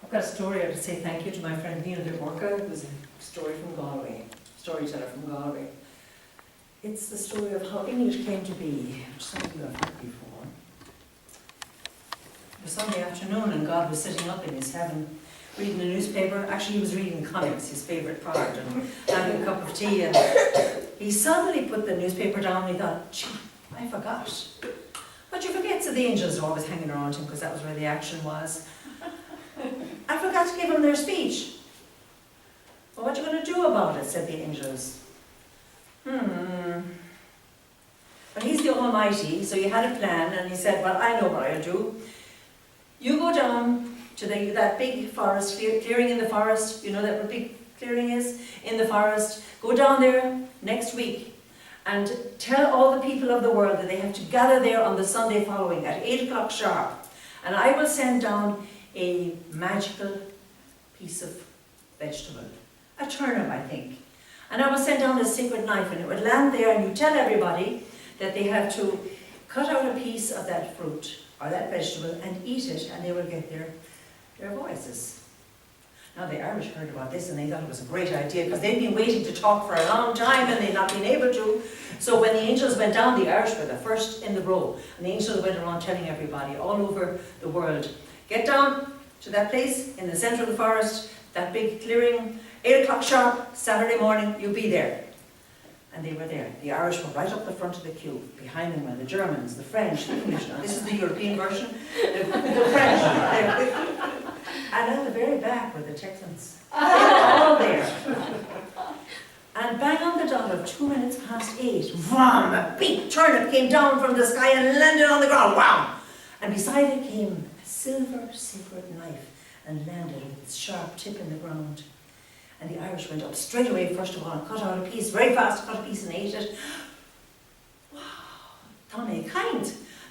I've got a story to say thank you to my friend Neil de Borca, who's a story from Galway, storyteller from Galway. It's the story of how English came to be, which some of you have heard before. It was Sunday afternoon and God was sitting up in his heaven reading a newspaper. Actually, he was reading comics, his favourite part, and having a cup of tea. And he suddenly put the newspaper down and he thought, gee, I forgot. But you forget, so the angels are always hanging around him because that was where the action was. I forgot to give them their speech. Well, what are you going to do about it, said the angels. But he's the Almighty, so he had a plan, and he said, well, I know what I'll do. You go down to that big forest, clearing in the forest, you know that what big clearing is? In the forest. Go down there next week and tell all the people of the world that they have to gather there on the Sunday following at 8 o'clock sharp. And I will send down a magical piece of vegetable, a turnip, I think. And I will send down a secret knife and it would land there, and you tell everybody that they have to cut out a piece of that fruit or that vegetable and eat it, and they will get their voices. Now the Irish heard about this and they thought it was a great idea because they'd been waiting to talk for a long time and they'd not been able to. So when the angels went down, the Irish were the first in the row, and the angels went around telling everybody all over the world, get down to that place in the centre of the forest, that big clearing, 8 o'clock sharp, Saturday morning, you'll be there. And they were there. The Irish were right up the front of the queue. Behind them were the Germans, the French, the English. Now this is the European version. The French. And at the very back were the Texans. They were all there. And bang on the dot of 2 minutes past 8, wham, a big turnip came down from the sky and landed on the ground. Wham! And beside it came a silver secret knife and landed with its sharp tip in the ground. And the Irish went up straight away, first of all, and cut out a piece, very fast, cut a piece and ate it. Wow, tá mé kind,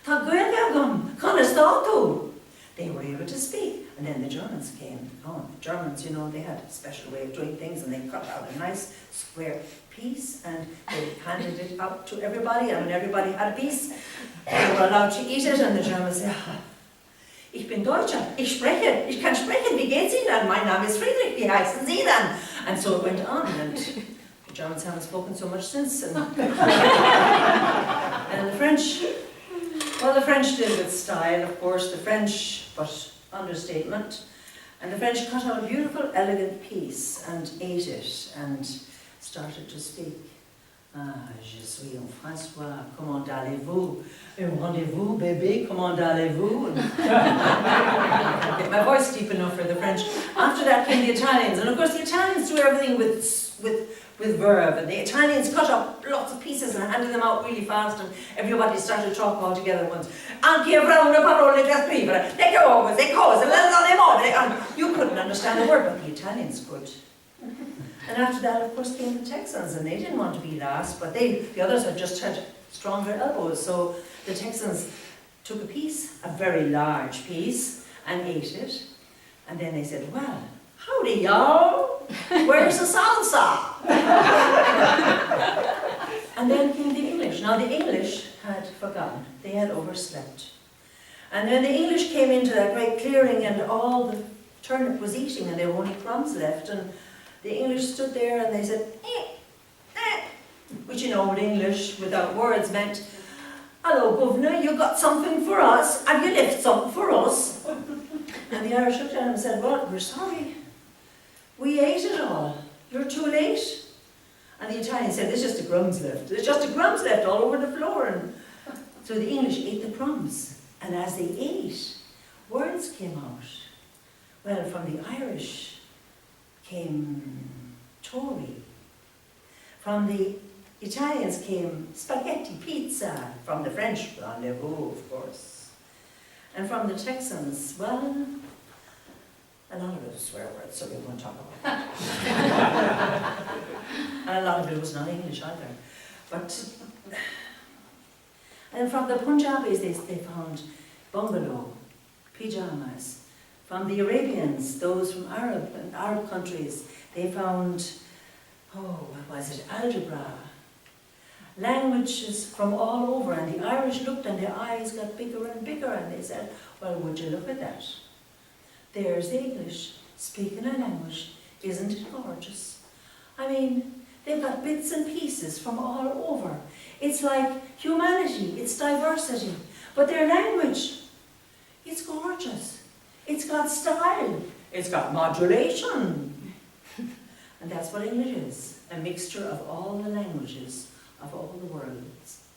tá gweilgam, conestatu. They were able to speak. And then the Germans came. Oh, the Germans, you know, they had a special way of doing things, and they cut out a nice square piece and they handed it out to everybody, and when everybody had a piece, they were allowed to eat it, and the Germans said, ich bin Deutscher, ich kann sprechen, wie geht's Ihnen? Mein Name ist Friedrich, wie heißen Sie denn? And so it went on, and the Germans haven't spoken so much since. And, and the French, well, the French did it with style, of course, the French, but understatement. And the French cut out a beautiful, elegant piece and ate it and started to speak. Ah, je suis en François, comment allez-vous? Rendez-vous, bébé, comment allez-vous? Get my voice deep enough for the French. After that came the Italians, and of course the Italians do everything with verb, and the Italians cut up lots of pieces and handed them out really fast, and everybody started to talk all together at once. Anche avrà una parola da scrivere, le cose, le mode. You couldn't understand a word, but the Italians could. And after that, of course, came the Texans, and they didn't want to be last, but the others had just had stronger elbows, so the Texans took a piece, a very large piece, and ate it. And then they said, well, howdy y'all, where's the salsa? And then came the English. Now the English had forgotten, they had overslept. And then the English came into that great clearing, and all the turnip was eating, and there were only crumbs left, and the English stood there and they said, which you know in English without words meant, hello governor, you got something for us? Have you left something for us? And the Irish looked at him and said, well, we're sorry. We ate it all. You're too late. And the Italian said, there's just the crumbs left. There's just the crumbs left all over the floor. And so the English ate the crumbs. And as they ate, words came out. Well, from the Irish came Tory. From the Italians came spaghetti, pizza. From the French, rendezvous, of course. And from the Texans, well, a lot of it was swear words, so we won't talk about that. And a lot of it was not English either. But, and from the Punjabis, they found bungalow, pyjamas. From the Arabians, those from Arab countries, they found, what was it, algebra. Languages from all over, and the Irish looked and their eyes got bigger and bigger, and they said, well, would you look at that? There's English, speaking a language. Isn't it gorgeous? I mean, they've got bits and pieces from all over. It's like humanity, it's diversity. But their language, it's gorgeous. It's got style. It's got modulation. And that's what English is, a mixture of all the languages of all the worlds.